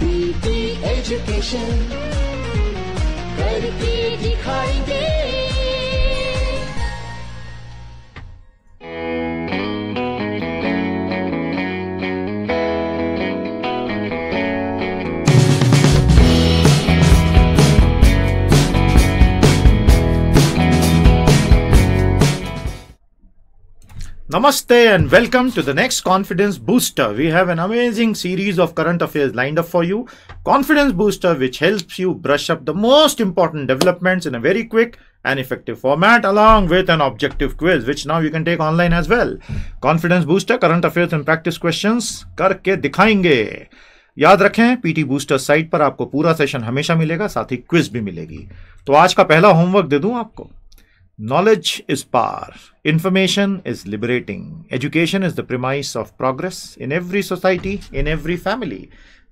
PT education करके दिखाएंगे। Namaste and welcome to the next Confidence Booster. We have an amazing series of current affairs lined up for you. Confidence Booster, which helps you brush up the most important developments in a very quick and effective format, along with an objective quiz, which now you can take online as well. Confidence Booster, current affairs and practice questions करके दिखाएंगे। याद रखें, PT booster site पर आपको पूरा session हमेशा मिलेगा, साथ ही क्विज भी मिलेगी। तो आज का पहला होमवर्क दे दूं आपको। Knowledge is power. Information is liberating. Education is the premise of progress in every society, in every family.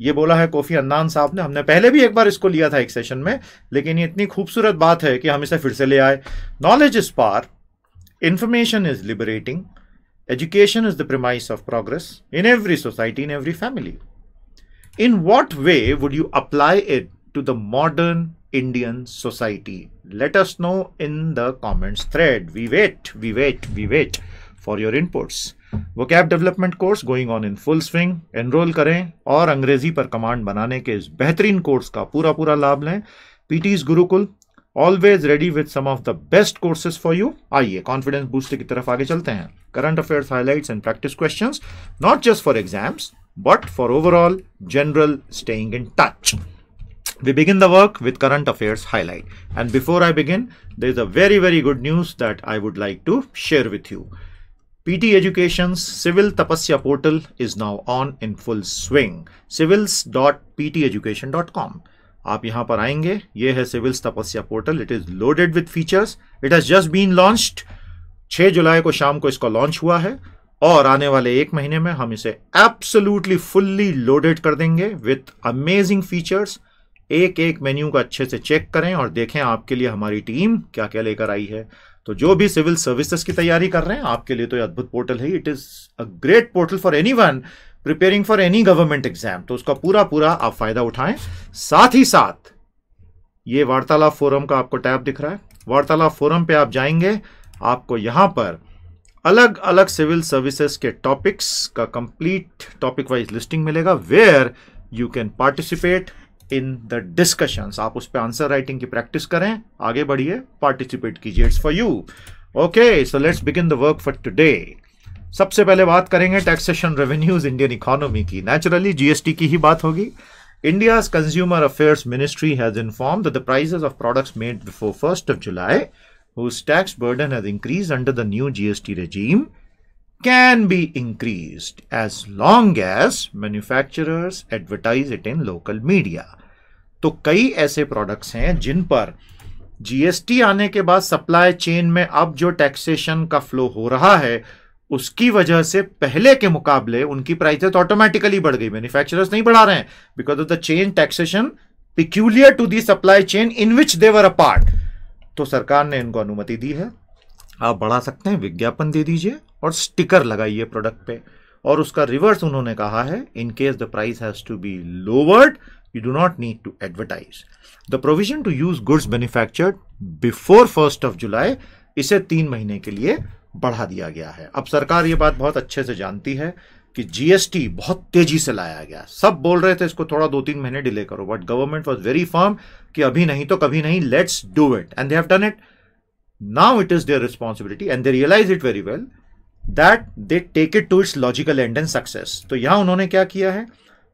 ये बोला है कोफी अन्नान साहब ने। हमने पहले भी एक बार इसको लिया था एक सेशन में, लेकिन ये इतनी खूबसूरत बात है कि हम इसे फिर से ले आए। Knowledge is power. Information is liberating. Education is the premise of progress in every society, in every family. In what way would you apply it to the modern Indian society? Let us know in the comments thread. We wait for your inputs. Vocab development course going on in full swing. Enroll करें और अंग्रेजी पर command बनाने के इस बेहतरीन course का पूरा लाभ लें। PT's Gurukul always ready with some of the best courses for you. आइए कॉन्फिडेंस बूस्टर की तरफ आगे चलते हैं। Current affairs highlights and practice questions, not just for exams, but for overall general staying in touch. We begin the work with current affairs highlight. And before I begin, there is a very good news that I would like to share with you. PT Education's Civil Tapasya portal is now on in full swing. civils.pteducation.com. आप यहाँ पर आएंगे, ये है Civils Tapasya portal. It is loaded with features. It has just been launched. 6 जुलाई को शाम को इसका लॉन्च हुआ है और आने वाले 1 महीने में हम इसे absolutely fully loaded कर देंगे with amazing features. एक मेन्यू का अच्छे से चेक करें और देखें आपके लिए हमारी टीम क्या क्या लेकर आई है। तो जो भी सिविल सर्विसेज की तैयारी कर रहे हैं, आपके लिए तो ये अद्भुत पोर्टल है। It is a great portal for anyone preparing for any government exam. तो उसका पूरा आप फायदा उठाएं। साथ ही साथ ये वार्तालाप फोरम का आपको टैब दिख रहा है। वार्तालाप फोरम पे आप जाएंगे, आपको यहां पर अलग अलग सिविल सर्विसेज के टॉपिक्स का कंप्लीट टॉपिक वाइज लिस्टिंग मिलेगा, where you can participate in the discussions. आप उस पर आंसर राइटिंग की प्रैक्टिस करें, आगे बढ़िए, पार्टिसिपेट कीजिए। It's for you. Okay, so let's begin the work for today. सबसे पहले बात करेंगे टैक्सेशन रेवेन्यूज इंडियन इकोनॉमी की। नेचुरली जीएसटी की ही बात होगी। India's consumer affairs ministry has informed that the prices of products made before 1st of July whose tax burden has increased under the new GST regime can be increased as long as manufacturers advertise it in local media. तो कई ऐसे products हैं जिन पर GST आने के बाद supply chain में अब जो टैक्सेशन का फ्लो हो रहा है, उसकी वजह से पहले के मुकाबले उनकी प्राइसेस ऑटोमेटिकली बढ़ गई। मैन्युफैक्चरर्स नहीं बढ़ा रहे हैं because of the chain taxation peculiar to the supply chain in which they were a part. तो सरकार ने इनको अनुमति दी है, आप बढ़ा सकते हैं, विज्ञापन दे दीजिए और स्टिकर लगाइए प्रोडक्ट पे। और उसका रिवर्स उन्होंने कहा है, in case the price has to be lowered you do not need to advertise. The provision to use goods manufactured before 1st of July, इसे 3 महीने के लिए बढ़ा दिया गया है। अब सरकार ये बात बहुत अच्छे से जानती है कि जीएसटी बहुत तेजी से लाया गया। सब बोल रहे थे इसको थोड़ा 2-3 महीने डिले करो, but government was very firm कि अभी नहीं तो कभी नहीं, let's do it, and they have done it. Now it is their responsibility and they realize it very well that they take it to its logical end and success. तो यहां उन्होंने क्या किया है,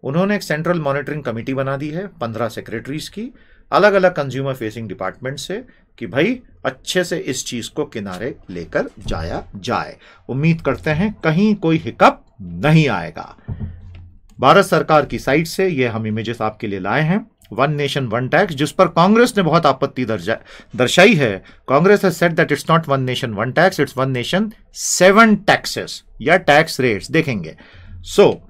उन्होंने एक सेंट्रल मॉनिटरिंग कमेटी बना दी है 15 सेक्रेटरीज की, अलग अलग कंज्यूमर फेसिंग डिपार्टमेंट से, कि भाई अच्छे से इस चीज को किनारे लेकर जाया जाए। उम्मीद करते हैं कहीं कोई हिकअप नहीं आएगा। भारत सरकार की साइड से ये हम इमेजेस आपके लिए लाए हैं। 1 नेशन 1 टैक्स, जिस पर कांग्रेस ने बहुत आपत्ति दर्शाई है। Congress has said that it's not 1 nation 1 tax, it's 1 nation 7 taxes या टैक्स रेट्स। देखेंगे, सो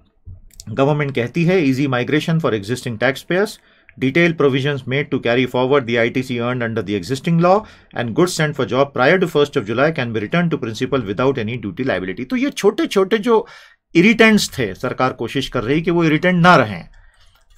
गवर्नमेंट कहती है easy migration for existing tax payers, detailed provisions made to carry forward the ITC earned under the existing law, and goods sent for job prior to 1st of July can be returned to principal without any duty liability। तो ये छोटे छोटे जो irritants थे, सरकार कोशिश कर रही कि वो इरिटेंट ना रहें।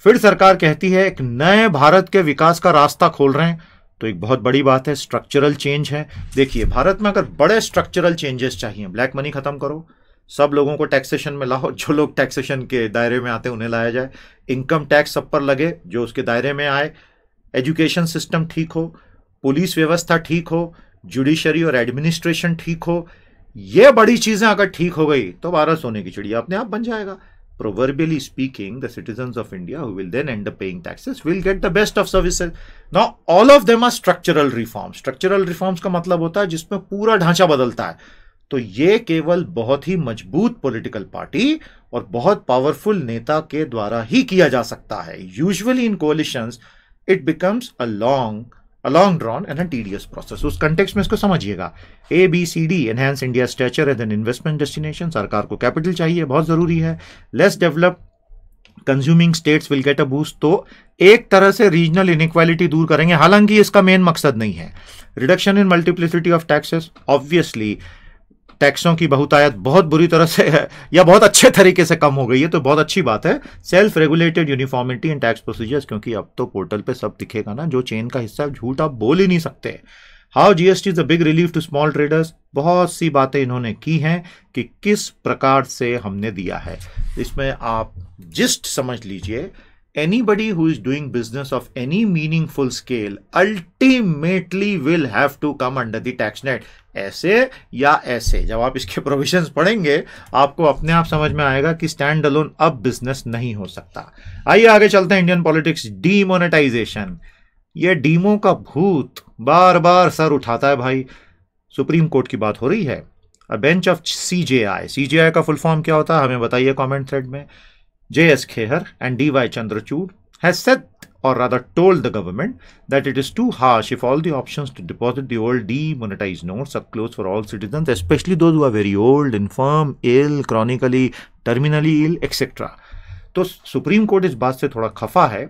फिर सरकार कहती है एक नए भारत के विकास का रास्ता खोल रहे हैं, तो एक बहुत बड़ी बात है, स्ट्रक्चरल चेंज है। देखिए भारत में अगर बड़े स्ट्रक्चरल चेंजेस चाहिए, ब्लैक मनी खत्म करो, सब लोगों को टैक्सेशन में लाओ, जो लोग टैक्सेशन के दायरे में आते हैं उन्हें लाया जाए, इनकम टैक्स सब पर लगे जो उसके दायरे में आए, एजुकेशन सिस्टम ठीक हो, पुलिस व्यवस्था ठीक हो, जुडिशरी और एडमिनिस्ट्रेशन ठीक हो, ये बड़ी चीजें अगर ठीक हो गई तो भारत सोने की चिड़िया अपने आप बन जाएगा। Proverbially speaking, the citizens of India who will then end up paying taxes will get the best of services. Now, all of them are structural reforms. Structural reforms का मतलब होता है जिसमें पूरा ढांचा बदलता है। तो ये केवल बहुत ही मजबूत पॉलिटिकल पार्टी और बहुत पावरफुल नेता के द्वारा ही किया जा सकता है। Usually in coalitions, it becomes a long drawn and a tedious process. उस कंटेक्स्ट में इसको समझिएगा। ABCD, enhance India's stature as an investment destination, सरकार को कैपिटल चाहिए, बहुत जरूरी है। Less developed consuming states will get a boost, तो एक तरह से रीजनल इनइक्वालिटी दूर करेंगे, हालांकि इसका मेन मकसद नहीं है। Reduction in multiplicity of taxes, obviously टैक्सों की बहुतायत बहुत बुरी तरह से है या बहुत अच्छे तरीके से कम हो गई है, तो बहुत अच्छी बात है। सेल्फ रेगुलेटेड यूनिफॉर्मिटी इन टैक्स प्रोसीजर्स, क्योंकि अब तो पोर्टल पे सब दिखेगा ना, जो चेन का हिस्सा है, झूठ आप बोल ही नहीं सकते। How GST is a big relief to small traders, बहुत सी बातें इन्होंने की हैं कि किस प्रकार से हमने दिया है। इसमें आप जिस्ट समझ लीजिए, anybody who is doing business of any meaningful scale ultimately will have to come under the tax net, ऐसे या ऐसे। जब आप इसके प्रोविजंस पढ़ेंगे आपको अपने आप समझ में आएगा कि स्टैंड अलोन अब बिजनेस नहीं हो सकता। आइए आगे चलते हैं। इंडियन पॉलिटिक्स, डीमोनेटाइजेशन, ये डीमो का भूत बार बार सर उठाता है भाई। सुप्रीम कोर्ट की बात हो रही है। अ बेंच ऑफ सीजेआई का फुल फॉर्म क्या होता है हमें बताइए कमेंट थ्रेड में। JS Khear and DY Chandrachud has said, or rather told the government, that it is too harsh if all the options to deposit the old demonetized notes are closed for all citizens, especially those who are very old, infirm, ill, chronically, terminally ill, etc. तो supreme court इस बात से थोड़ा खफा है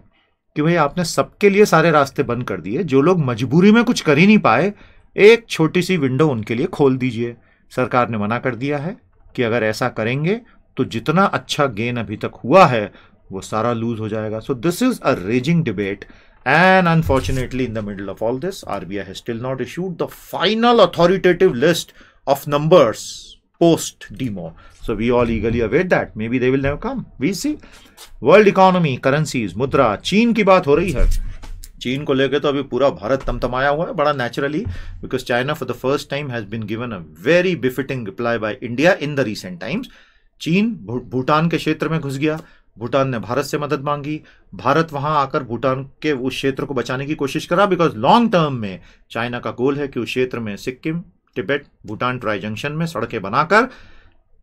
कि भाई आपने सबके लिए सारे रास्ते बंद कर दिए, जो लोग मजबूरी में कुछ कर ही नहीं पाए, एक छोटी सी विंडो उनके लिए खोल दीजिए। सरकार ने मना कर दिया है कि अगर ऐसा करेंगे तो जितना अच्छा गेन अभी तक हुआ है वो सारा लूज हो जाएगा। So this is a raising debate and unfortunately in the middle of all this RBI has still not issued the final authoritative list of numbers post demo, so we all eagerly await that. Maybe they will never come, we see. World economy, currencies, मुद्रा, चीन की बात हो रही है। चीन को लेकर तो अभी पूरा भारत तमतमाया हुआ है, बड़ा naturally, because China for the first time has been given a very befitting reply by India in the recent times. चीन भूटान के क्षेत्र में घुस गया, भूटान ने भारत से मदद मांगी, भारत वहां आकर भूटान के उस क्षेत्र को बचाने की कोशिश करा, बिकॉज लॉन्ग टर्म में चाइना का गोल है कि उस क्षेत्र में सिक्किम, तिब्बत, भूटान ट्राई जंक्शन में सड़कें बनाकर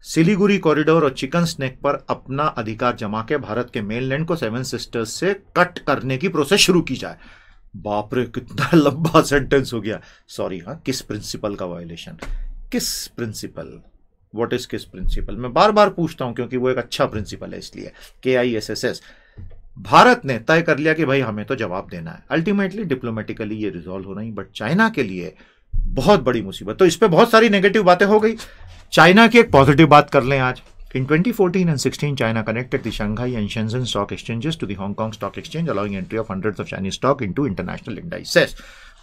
सिलीगुड़ी कॉरिडोर और चिकन स्नेक पर अपना अधिकार जमा के भारत के मेनलैंड को सेवन सिस्टर्स से कट करने की प्रोसेस शुरू की जाए। बाप रे कितना लंबा सेंटेंस हो गया, सॉरी। हाँ, किस प्रिंसिपल का वायलेशन, किस प्रिंसिपल, व्हाट इज किस प्रिंसिपल, मैं बार बार पूछता हूं क्योंकि वो एक अच्छा प्रिंसिपल है, इसलिए KISSS। भारत ने तय कर लिया कि भाई हमें तो जवाब देना है, अल्टीमेटली डिप्लोमेटिकली ये रिजॉल्व हो नहीं, बट चाइना के लिए बहुत बड़ी मुसीबत। तो इस पे बहुत सारी नेगेटिव बातें हो गई, चाइना की एक पॉजिटिव बात कर लें आज। In 2014 and 16, China connected the Shanghai and Shenzhen stock exchanges to the Hong Kong Stock Exchange, allowing entry of hundreds of Chinese stock into international indices.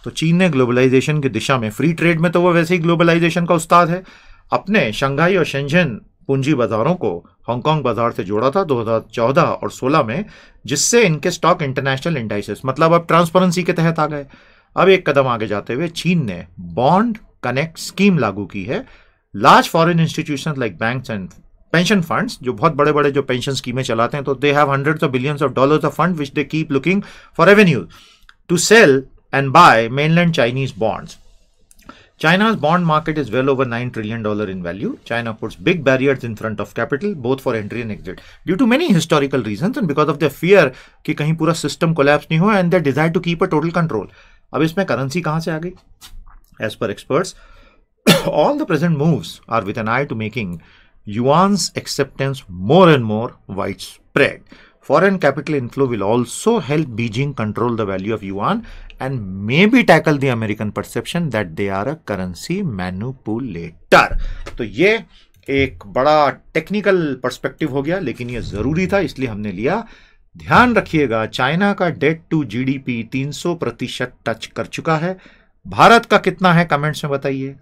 तो चीन ने ग्लोबलाइजेशन की दिशा में, फ्री ट्रेड में तो वो वैसे ही ग्लोबलाइजेशन का उस्ताद है, अपने शंघाई और शेंझेन पूंजी बाजारों को हांगकांग बाजार से जोड़ा था 2014 और 16 में, जिससे इनके स्टॉक इंटरनेशनल इंडाइसेस, मतलब अब ट्रांसपेरेंसी के तहत आ गए। अब एक कदम आगे जाते हुए चीन ने बॉन्ड कनेक्ट स्कीम लागू की है। Large foreign institution like banks and pension funds, जो बहुत बड़े बड़े जो पेंशन स्कीमें चलाते हैं, तो they have hundreds of billions of dollars of fund which they keep looking for revenue to sell and buy mainland Chinese bonds. China's bond market is well over $9 trillion in value. China puts big barriers in front of capital, both for entry and exit, due to many historical reasons and because of their fear कि कहीं पूरा system collapse नहीं हो, and their desire to keep a total control. अब इसमें currency कहाँ से आ गई? As per experts, all the present moves are with an eye to making yuan's acceptance more and more widespread. Foreign capital inflow will also help Beijing control the value of yuan and maybe tackle the American perception that they are a currency manipulator. तो ये एक बड़ा technical perspective हो गया, लेकिन ये जरूरी था, इसलिए हमने लिया। ध्यान रखिएगा, चाइना का डेट टू जीडीपी 300% टच कर चुका है। भारत का कितना है कमेंट्स में बताइए।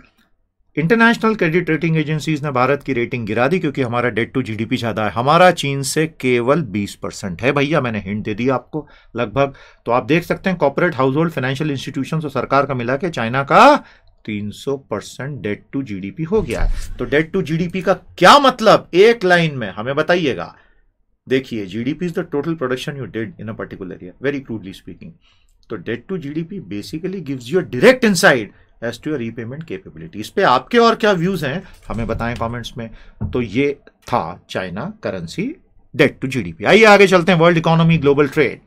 इंटरनेशनल क्रेडिट रेटिंग एजेंसीज ने भारत की रेटिंग गिरा दी क्योंकि हमारा डेट टू जीडीपी ज्यादा है। हमारा चीन से केवल 20% है भैया, मैंने हिंट दे दिया आपको लगभग। तो आप देख सकते हैं corporate, house hold, financial institution और सरकार का मिला के चाइना का 300% डेट टू जीडीपी हो गया है। तो डेट टू जीडीपी का क्या मतलब, एक लाइन में हमें बताइएगा। देखिए, GDP is the total production you did in a particular area, very crudely speaking. तो debt to GDP basically gives you a direct insight as to your repayment capability. इस पे आपके और क्या व्यूज हैं हमें बताएं कमेंट्स में। तो ये था China currency debt to GDP. आइए आगे चलते हैं, वर्ल्ड इकोनॉमी, ग्लोबल ट्रेड।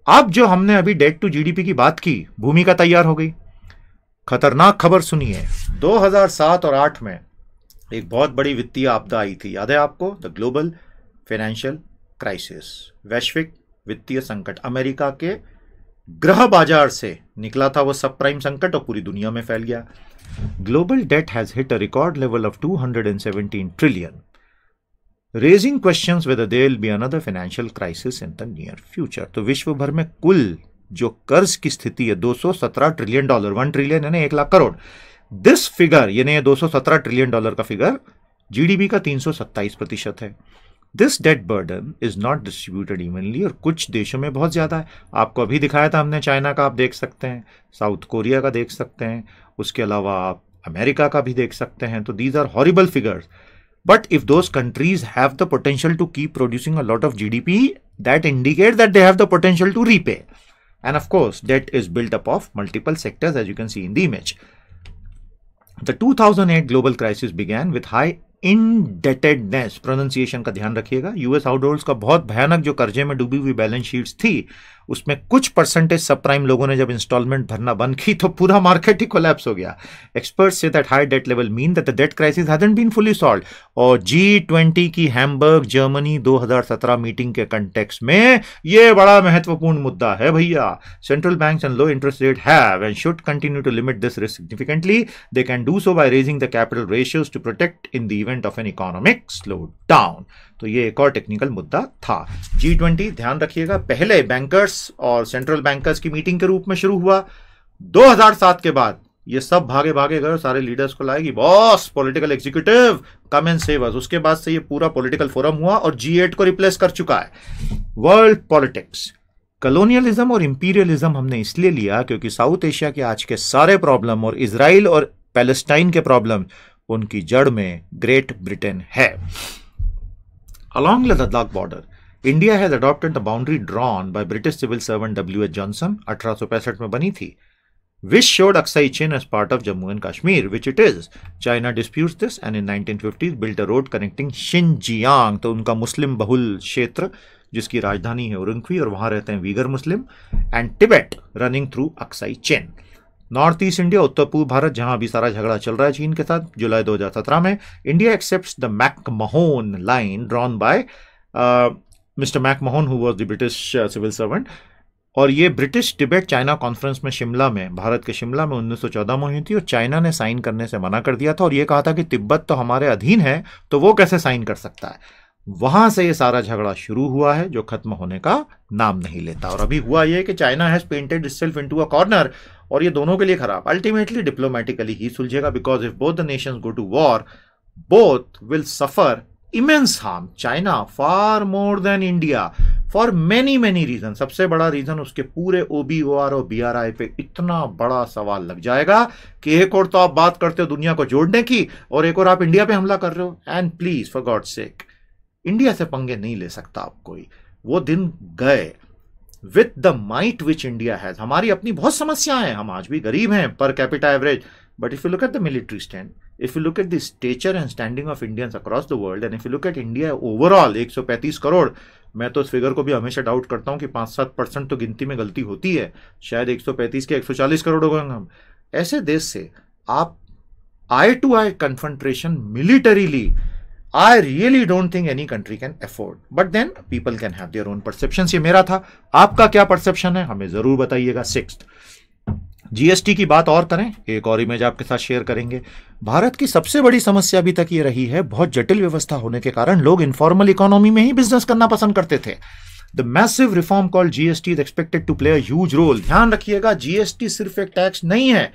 अब जो हमने अभी डेट टू जीडीपी की बात की, भूमिका तैयार हो गई। खतरनाक खबर सुनिए, 2007 और 8 में एक बहुत बड़ी वित्तीय आपदा आई थी, याद है आपको, द ग्लोबल फाइनेंशियल क्राइसिस, वैश्विक वित्तीय संकट। अमेरिका के ग्रह बाजार से निकला था वो सब प्राइम संकट और पूरी दुनिया में फैल गया। Global debt has hit a record level of 217 trillion, raising questions whether there will be another financial crisis in the near future. तो विश्व भर में कुल जो कर्ज की स्थिति है 217 ट्रिलियन डॉलर, 1 ट्रिलियन यानी 1 लाख करोड़। दिस फिगर यानी 217 ट्रिलियन डॉलर का फिगर जीडीपी का 327% है। This debt burden is not distributed evenly, और कुछ देशों में बहुत ज्यादा है। आपको अभी दिखाया था हमने चाइना का, आप देख सकते हैं, साउथ कोरिया का देख सकते हैं, उसके अलावा आप अमेरिका का भी देख सकते हैं। तो these are horrible figures, but if those countries have the potential to keep producing a lot of GDP, that indicate that they have the potential to repay. And of course, debt is built up of multiple sectors, as you can see in the image. The 2008 global crisis began with high indebtedness, pronunciation का ध्यान रखिएगा। US households का बहुत भयानक जो कर्जे में डूबी हुई बैलेंस शीट्स थी, उसमें कुछ परसेंटेज सब प्राइम लोगों ने जब इंस्टॉलमेंट भरना बंद की तो पूरा मार्केट ही कोलैप्स हो गया। एक्सपर्ट्स से that high debt level mean that the debt crisis hasn't been fully solved. और G20 की हैम्बर्ग जर्मनी 2017 मीटिंग के कंटेक्स्ट में ये बड़ा महत्वपूर्ण मुद्दा है भैया। Central banks and low interest rate have and should continue to limit this risk significantly. They can do so by raising the capital ratios to protect in the event of an economic slow down. तो ये एक और technical मुद्दा था। G20 ध्यान रखिएगा, पहले bankers और सेंट्रल बैंकर्स की मीटिंग के रूप में शुरू हुआ। 2007 के बाद ये सब भागे भागे गए, सारे लीडर्स को लाएगी, boss political executive come and save us. उसके बाद से ये पूरा पॉलिटिकल फोरम हुआ और G8 को रिप्लेस कर चुका है। वर्ल्ड पॉलिटिक्स, कॉलोनियलिज्म और इंपीरियलिज्म हमने इसलिए लिया क्योंकि साउथ एशिया के आज के सारे प्रॉब्लम और इजराइल और पैलेस्टाइन के प्रॉब्लम, उनकी जड़ में ग्रेट ब्रिटेन है। Along the Ladakh border, India has adopted the boundary drawn by British civil servant W.H. Johnson 1865 में बनी थी, which showed Aksai Chin as part of Jammu and Kashmir, which it is. China disputes this and in 1950s built a road connecting Xinjiang, तो उनका मुस्लिम बहुल क्षेत्र जिसकी राजधानी है उरुम्की और वहां रहते हैं Uyghur Muslim, and Tibet running through Aksai Chin. North east India, उत्तर पूर्व भारत, जहां अभी सारा झगड़ा चल रहा है चीन के साथ, जुलाई 2017 में India accepts the McMahon line drawn by mister McMahon who was the British civil servant. और ये ब्रिटिश टिबेट चाइना कॉन्फ्रेंस में शिमला में, भारत के शिमला में 1914 में हुई थी और चाइना ने साइन करने से मना कर दिया था और ये कहा था कि तिब्बत तो हमारे अधीन है तो वो कैसे साइन कर सकता है। वहां से ये सारा झगड़ा शुरू हुआ है जो खत्म होने का नाम नहीं लेता। और अभी हुआ ये कि China has painted itself into a corner और ये दोनों के लिए खराब। अल्टीमेटली डिप्लोमेटिकली ही सुलझेगा, because if both the nations go to war both will suffer immense harm. China far more than India for many many reason. सबसे बड़ा रीजन उसके पूरे OBOR और BRI पे इतना बड़ा सवाल लग जाएगा कि एक और तो आप बात करते हो दुनिया को जोड़ने की और एक और आप इंडिया पे हमला कर रहे हो। And please for God sake, India से पंगे नहीं ले सकता आप कोई, वो दिन गए। With the might which India has, हमारी अपनी बहुत समस्याएं हैं, हम आज भी गरीब हैं per capita average, but if you look at the military stand, if you look at the stretcher and standing of Indians across the world, and if you look at India overall 135 crore, मैं तो इस figure को भी हमेशा doubt करता हूं कि 5-7% तो गिनती में गलती होती है, शायद 135 के 140 करोड़ हो गए हम। ऐसे देश से आप eye to eye confrontation militarily, I really don't think any country can afford. But then people can have their own perceptions. ये मेरा था, आपका क्या परसेप्शन है हमें जरूर बताइएगा। 6th, GST की बात और करें, एक और इमेज आपके साथ शेयर करेंगे। भारत की सबसे बड़ी समस्या अभी तक ये रही है, बहुत जटिल व्यवस्था होने के कारण लोग इनफॉर्मल इकोनॉमी में ही बिजनेस करना पसंद करते थे। The massive reform called GST is expected to play a huge role. ध्यान रखिएगा, जीएसटी सिर्फ एक टैक्स नहीं है।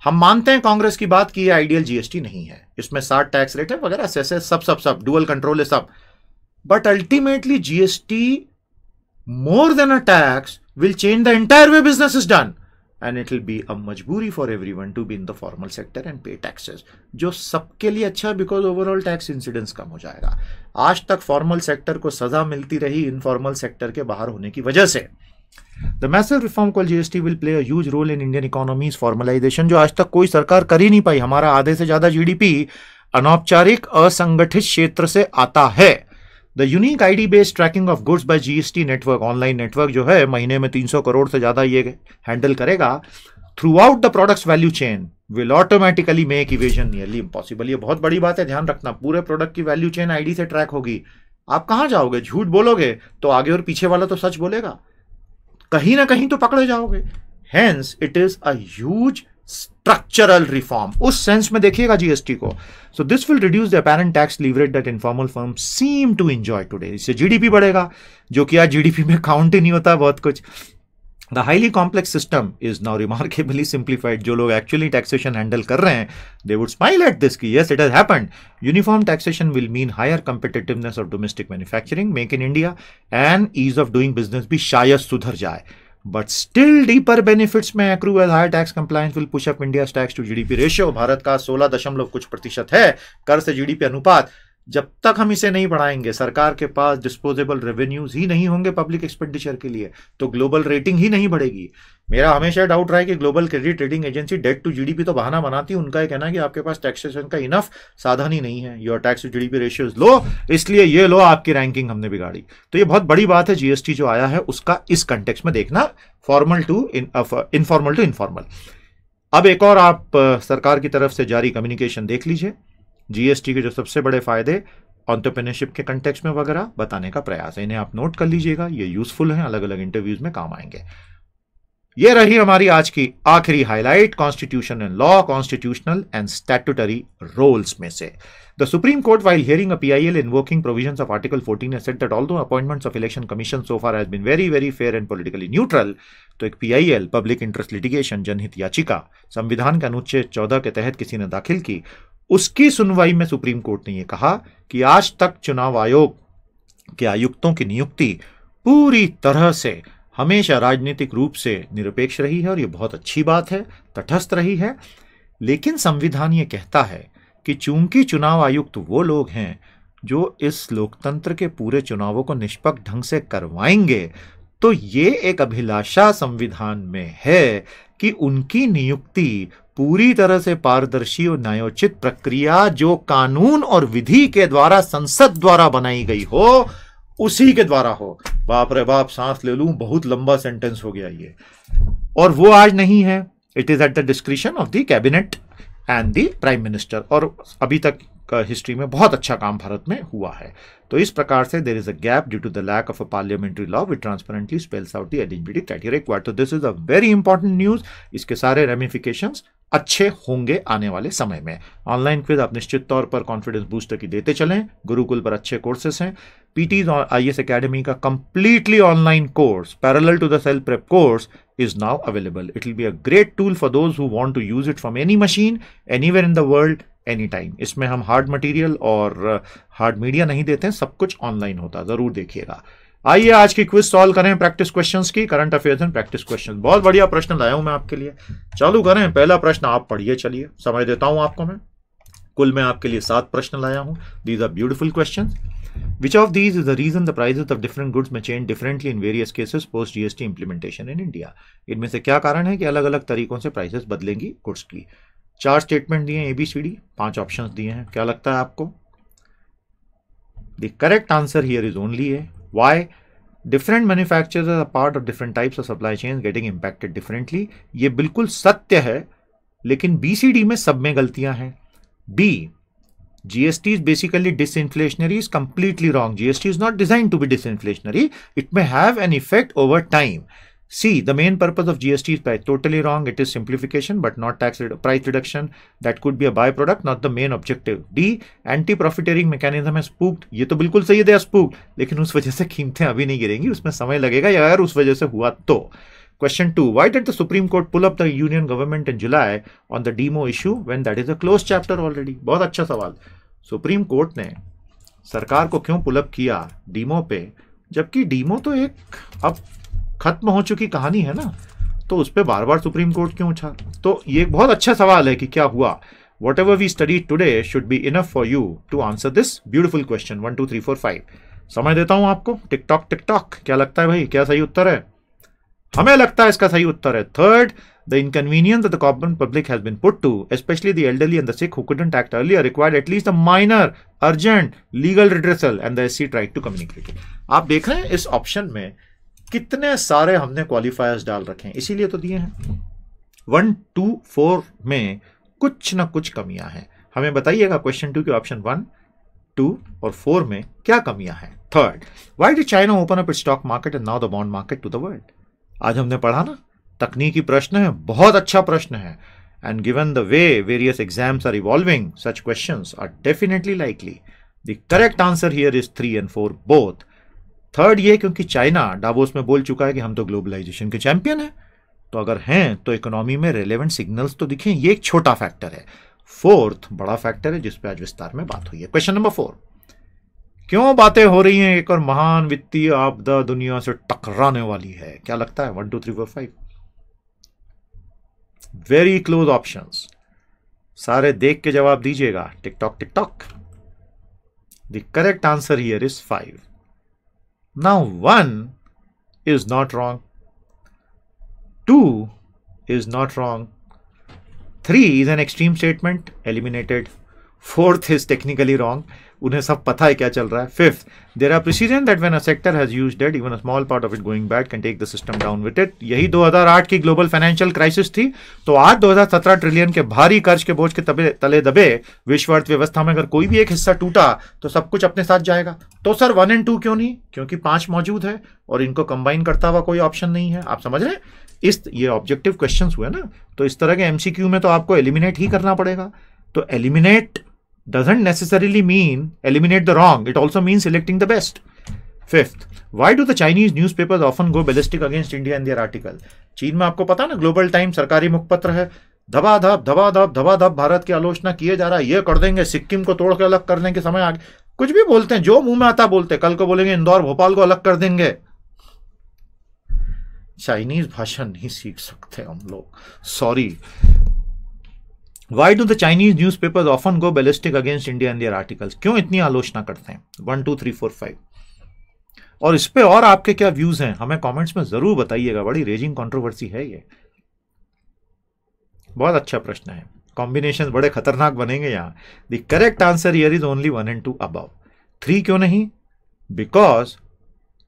हम मानते हैं कांग्रेस की बात की आइडियल जीएसटी नहीं है, इसमें 60 टैक्स रेट है वगैरह से सब डुअल कंट्रोल है सब, but ultimately GST more than a tax will change the entire way business is done and it will be a majburi for everyone to be in the formal sector and pay taxes, जो सबके लिए अच्छा है because overall tax incidence कम हो जाएगा। आज तक formal sector को सजा मिलती रही इनफॉर्मल सेक्टर के बाहर होने की वजह से। The massive reform called GST will play a huge role in Indian economy's formalization, जो आज तक कोई सरकार कर ही नहीं पाई। हमारा आधे से ज्यादा जीडीपी अनौपचारिक असंगठित क्षेत्र से आता है। The unique ID based tracking of goods by GST network, online network जो है महीने में 300 करोड़ से ज्यादा ये हैंडल करेगा through out the products value chain will automatically make evasion nearly impossible. ये बहुत बड़ी बात है, ध्यान रखना। पूरे प्रोडक्ट की वैल्यू चेन आईडी से ट्रैक होगी। आप कहां जाओगे? झूठ बोलोगे तो आगे और पीछे वाला तो सच बोलेगा, कहीं ना कहीं तो पकड़े जाओगे। Hence it is a huge structural reform, उस सेंस में देखिएगा जीएसटी को। So this will reduce the apparent tax leverage that informal firm seem to enjoy today. इससे जीडीपी बढ़ेगा, जो कि आज जीडीपी में काउंट ही नहीं होता बहुत कुछ। The highly complex system is now remarkably simplified. जो लोग एक्चुअली टैक्सेशन हैंडल कर रहे हैं they would smile at this कि yes it has happened. Uniform taxation will mean higher competitiveness of domestic manufacturing, make in India and ease of doing business भी शायद सुधर जाए। But still deeper benefits may accrue as higher tax compliance will push up India's tax to GDP ratio। Bharat का 16 दशमलव कुछ प्रतिशत है कर से जीडीपी अनुपात। जब तक हम इसे नहीं बढ़ाएंगे, सरकार के पास डिस्पोजेबल रेवेन्यूज ही नहीं होंगे पब्लिक एक्सपेंडिचर के लिए, तो ग्लोबल रेटिंग ही नहीं बढ़ेगी। मेरा हमेशा डाउट रहा है कि global credit rating agency debt to GDP तो बहाना बनाती है। उनका यह कहना है कि आपके पास टैक्सेशन का इनफ साधन ही नहीं है, your tax to GDP ratio is low, इसलिए ये लो आपकी रैंकिंग हमने बिगाड़ी। तो ये बहुत बड़ी बात है जीएसटी जो आया है उसका इस कंटेक्स्ट में देखना, formal to informal to informal. अब एक और आप सरकार की तरफ से जारी कम्युनिकेशन देख लीजिए। जीएसटी के जो सबसे बड़े फायदे एंटरप्रेन्योरशिप के कंटेक्स्ट में वगैरह बताने का प्रयास है, इन्हें आप नोट कर लीजिएगा, ये यूजफुल है, अलग अलग इंटरव्यूज में काम आएंगे। ये रही हमारी आज की आखिरी highlight, constitution and law, constitutional and statutory roles में से। The Supreme Court, while hearing a PIL invoking provisions of Article 14, has said that although appointments of Election Commission so far has been very, very fair and politically neutral, तो एक PIL, Public Interest Litigation, जनहित याचिका, संविधान के अनुच्छेद 14 के तहत किसी ने दाखिल की, उसकी सुनवाई में सुप्रीम कोर्ट ने यह कहा कि आज तक चुनाव आयोग के आयुक्तों की नियुक्ति पूरी तरह से हमेशा राजनीतिक रूप से निरपेक्ष रही है और यह बहुत अच्छी बात है, तटस्थ रही है। लेकिन संविधान ये कहता है कि चूंकि चुनाव आयुक्त वो लोग हैं जो इस लोकतंत्र के पूरे चुनावों को निष्पक्ष ढंग से करवाएंगे, तो ये एक अभिलाषा संविधान में है कि उनकी नियुक्ति पूरी तरह से पारदर्शी और न्यायोचित प्रक्रिया जो कानून और विधि के द्वारा संसद द्वारा बनाई गई हो उसी के द्वारा हो। बाप रे बाप, सांस ले लूं, बहुत लंबा सेंटेंस हो गया ये। और वो आज नहीं है, it is at the discretion of the cabinet and the prime minister. और अभी तक का हिस्ट्री में बहुत अच्छा काम भारत में हुआ है। तो इस प्रकार से there is a gap due to the lack of a parliamentary law which transparently spells out the eligibility criteria required. तो this is a very important news. इसके सारे रेमिफिकेशंस अच्छे होंगे आने वाले समय में। ऑनलाइन क्विज आप निश्चित तौर पर कॉन्फिडेंस बूस्टर की देते चलें। गुरुकुल पर अच्छे कोर्सेस हैं। पीटीज और आईएएस एकेडमी का completely online course parallel to the self prep course is now available. It will be a great tool for those who want to use it from any machine, anywhere in the world, anytime. इसमें हम hard material और hard media नहीं देते हैं, सब कुछ online होता है, जरूर देखिएगा। आइए आज की क्विज सॉल्व करें प्रैक्टिस क्वेश्चंस की, current affairs and practice questions. बहुत बढ़िया प्रश्न लाया हूं मैं आपके लिए, चालू करें। पहला प्रश्न आप पढ़िए, चलिए समय देता हूं आपको मैं। कुल मैं आपके लिए 7 प्रश्न लाया हूं। These are beautiful questions. Which of these is the reason the prices of different goods may change differently in various cases post GST implementation in India? इनमें से क्या कारण है कि अलग अलग तरीकों से प्राइसेस बदलेंगी गुड्स की? 4 स्टेटमेंट दिए हैं ABCD, 5 ऑप्शंस दिए हैं। क्या लगता है आपको? The correct answer here is only A. Why? Different manufacturers are part of different types of supply chains getting impacted differently. ये बिल्कुल सत्य है, लेकिन BCD में सब में गलतियां हैं। B, GST is basically disinflationary is completely wrong. GST is not designed to be disinflationary. It may have an effect over time. C, the main purpose of GST is price. Totally wrong. It is simplification, but not price reduction. That could be a byproduct, not the main objective. D, anti-profiteering mechanism है spooked. ये तो बिल्कुल सही है, they are spooked. लेकिन उस वजह से कीमतें अभी नहीं गिरेंगी, उसमें समय लगेगा, या अगर उस वजह से हुआ तो. Question 2. Why did the Supreme Court pull up the Union government in July on the DMO issue when that is a closed chapter already? बहुत अच्छा सवाल. सुप्रीम कोर्ट ने सरकार को क्यों पुल अप किया डीमो पे, जबकि डीमो तो एक अब खत्म हो चुकी कहानी है ना, तो उस पर बार बार सुप्रीम कोर्ट क्यों उठा? तो ये एक बहुत अच्छा सवाल है कि क्या हुआ. Whatever we study today should be enough for you to answer this beautiful question. 1 2 3 4 5. समय देता हूं आपको. Tick tock. क्या लगता है भाई, क्या सही उत्तर है? हमें लगता है इसका सही उत्तर है third. The inconvenience that the common public has been put to, especially the elderly and the sick who couldn't act earlier, required at least a minor, urgent legal redressal, and the SC tried to communicate it. आप देख रहे हैं इस option में कितने सारे हमने क्वालिफायर्स डाल रखे हैं, इसीलिए तो दिए हैं. 1 2 4 में कुछ ना कुछ कमियां हैं. हमें बताइएगा क्वेश्चन 2 के ऑप्शन 1 2 और 4 में क्या कमियां हैं. Third, why did China open up its stock market and now the bond market to the world? आज हमने पढ़ा ना, तकनीकी प्रश्न है, बहुत अच्छा प्रश्न है. And given the way various exams are evolving, such questions are definitely likely. The correct answer here is 3 and 4 both. Third ये क्योंकि चाइना डावोस में बोल चुका है कि हम तो ग्लोबलाइजेशन के चैंपियन हैं, तो अगर हैं तो इकोनॉमी में रेलेवेंट सिग्नल्स तो दिखें, ये एक छोटा फैक्टर है. फोर्थ बड़ा फैक्टर है जिस पे आज विस्तार में बात हुई है. Question number 4. क्यों बातें हो रही हैं एक और महान वित्तीय आपदा दुनिया से टकराने वाली है? क्या लगता है? 1 2 3 4 5. वेरी क्लोज ऑप्शंस, सारे देख के जवाब दीजिएगा. Tick tock. The correct answer here is 5. Now 1 is not wrong, 2 is not wrong, 3 is an extreme statement, eliminated. 4th is technically wrong, उन्हें सब पता है क्या चल रहा है. 5th, there are precedent that when a sector has used debt, even a small part of it going bad can take the system down with it. यही 2008 की ग्लोबल फाइनेंशियल क्राइसिस थी. तो आज 2017 ट्रिलियन के भारी कर्ज के बोझ के तले दबे विश्व अर्थव्यवस्था में अगर कोई भी एक हिस्सा टूटा तो सब कुछ अपने साथ जाएगा. तो सर 1 and 2 क्यों नहीं? क्योंकि 5 मौजूद है और इनको कंबाइन करता हुआ कोई ऑप्शन नहीं है. आप समझ रहे हैं? ये ऑब्जेक्टिव क्वेश्चंस हुए ना, तो इस तरह के एमसीक्यू में तो आपको एलिमिनेट ही करना पड़ेगा. तो eliminate doesn't necessarily mean eliminate the wrong. It also means selecting the best. 5th, why do the Chinese newspapers often go ballistic against India in their article? चीन में आपको पता ना, ग्लोबल टाइम सरकारी मुखपत्र है, धबाधप भारत की आलोचना किए जा रहा है. ये कर देंगे, सिक्किम को तोड़ के अलग करने के समय आगे कुछ भी बोलते हैं, जो मुंह में आता बोलते हैं. कल को बोलेंगे इंदौर भोपाल को अलग कर देंगे. चाइनीज भाषा नहीं सीख सकते हम लोग, sorry. Why do the Chinese newspapers often go ballistic against India in their articles? क्यों इतनी आलोचना करते हैं? 1 2 3 4 5. और इस पे और आपके क्या व्यूज हैं हमें कमेंट्स में जरूर बताइएगा. बड़ी रेजिंग कंट्रोवर्सी है ये, बहुत अच्छा प्रश्न है. कॉम्बिनेशन बड़े खतरनाक बनेंगे यहाँ. The correct answer here is only 1 and 2 above. 3 क्यों नहीं? Because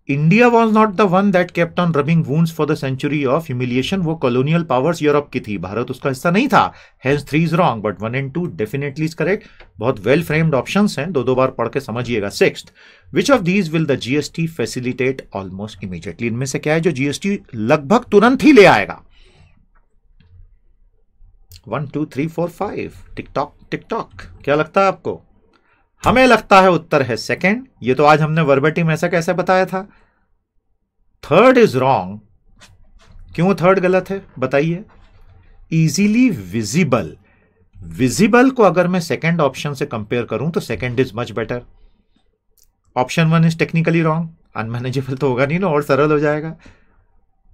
India was not the one that kept on rubbing wounds for the century of humiliation. वो कॉलोनियल पावर्स यूरोप की थी, भारत उसका हिस्सा नहीं था. Hence 3 is wrong, but 1 and 2 definitely is correct. बहुत वेल फ्रेम्ड ऑप्शंस हैं, 2 बार पढ़ के समझिएगा. 6th, which of these will the GST facilitate almost immediately? इनमें से क्या है जो जीएसटी लगभग तुरंत ही ले आएगा? 1 2 3 4 5. टिक टॉक. क्या लगता है आपको? हमें लगता है उत्तर है 2nd. ये तो आज हमने वर्बेटिम ऐसा कैसे बताया था. 3rd is wrong. क्यों 3rd गलत है बताइए? इजीली विजिबल को अगर मैं 2nd ऑप्शन से कंपेयर करूं तो 2nd is much better. Option 1 is technically wrong, unmanageable तो होगा नहीं ना, और सरल हो जाएगा.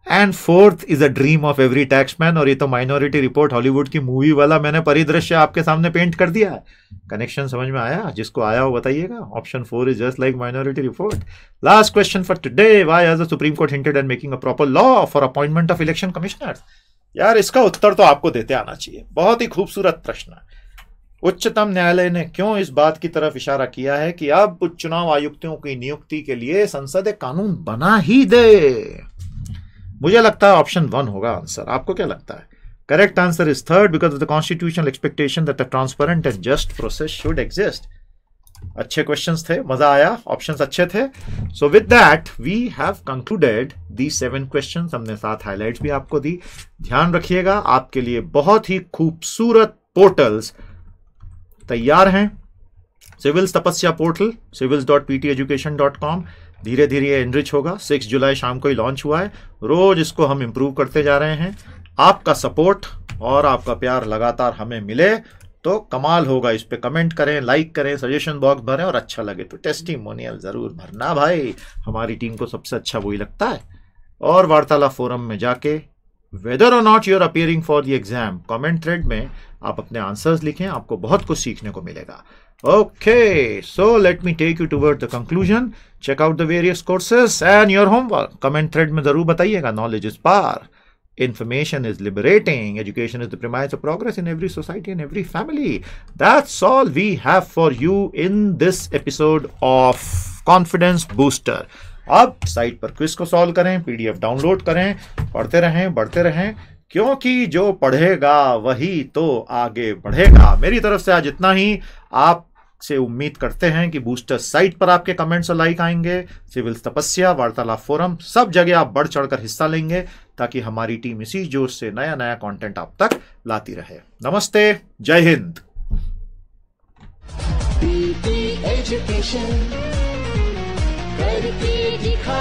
And 4th is a dream of every Taxmann. और ये तो माइनॉरिटी रिपोर्ट हॉलीवुड की मूवी वाला मैंने परिदृश्य आपके सामने पेंट कर दिया. कनेक्शन समझ में आया? जिसको आया हो बताइएगा. Option 4 is just like minority report. Last question for today, why has the supreme court hinted eight making a proper law for appointment of election commissioners? यार इसका उत्तर तो आपको देते आना चाहिए. बहुत ही खूबसूरत प्रश्न. उच्चतम न्यायालय ने क्यों इस बात की तरफ इशारा किया है कि अब चुनाव आयुक्तों की नियुक्ति के लिए संसद एक कानून बना ही दे? मुझे लगता है ऑप्शन 1 होगा आंसर. आपको क्या लगता है? Correct answer is 3rd, because of the constitutional expectation that a transparent and just process should exist. अच्छे क्वेश्चंस थे, मजा आया, ऑप्शंस अच्छे थे। So with that we have concluded the 7 questions. हमने 7 हाइलाइट्स भी आपको दी। ध्यान रखिएगा, आपके लिए बहुत ही खूबसूरत पोर्टल्स तैयार हैं। सिविल्स तपस्या पोर्टल civils.pteducation.com धीरे धीरे ये एनरिच होगा। 6 जुलाई शाम को ही लॉन्च हुआ है। रोज इसको हम इंप्रूव करते जा रहे हैं। आपका सपोर्ट और आपका प्यार लगातार हमें मिले तो कमाल होगा। इस पे कमेंट करें, लाइक करें, सजेशन बॉक्स भरें और अच्छा लगे तो टेस्टिमोनियल जरूर भरना भाई। हमारी टीम को सबसे अच्छा वही लगता है। और वार्तालाप फोरम में जाके वेदर और not you're appearing for the exam comment thread में आप अपने आंसर्स लिखें, आपको बहुत कुछ सीखने को मिलेगा। Okay, so let me take you toward the conclusion. Check out the various courses and your homework. Comment thread में जरूर बताइएगा। Knowledge is power. Information is liberating. Education is the premise of progress in every society and every family. That's all we have for you in this episode of Confidence Booster. अब site पर quiz को solve करें, PDF download करें, पढ़ते रहें, बढ़ते रहें, क्योंकि जो पढ़ेगा वही तो आगे बढ़ेगा। मेरी तरफ से आज इतना ही। आप से उम्मीद करते हैं कि बूस्टर साइट पर आपके कमेंट्स और लाइक आएंगे। सिविल्स तपस्या, वार्तालाप फोरम, सब जगह आप बढ़ चढ़कर हिस्सा लेंगे ताकि हमारी टीम इसी जोश से नया नया कंटेंट आप तक लाती रहे। नमस्ते, जय हिंद। PT Education करके दिखा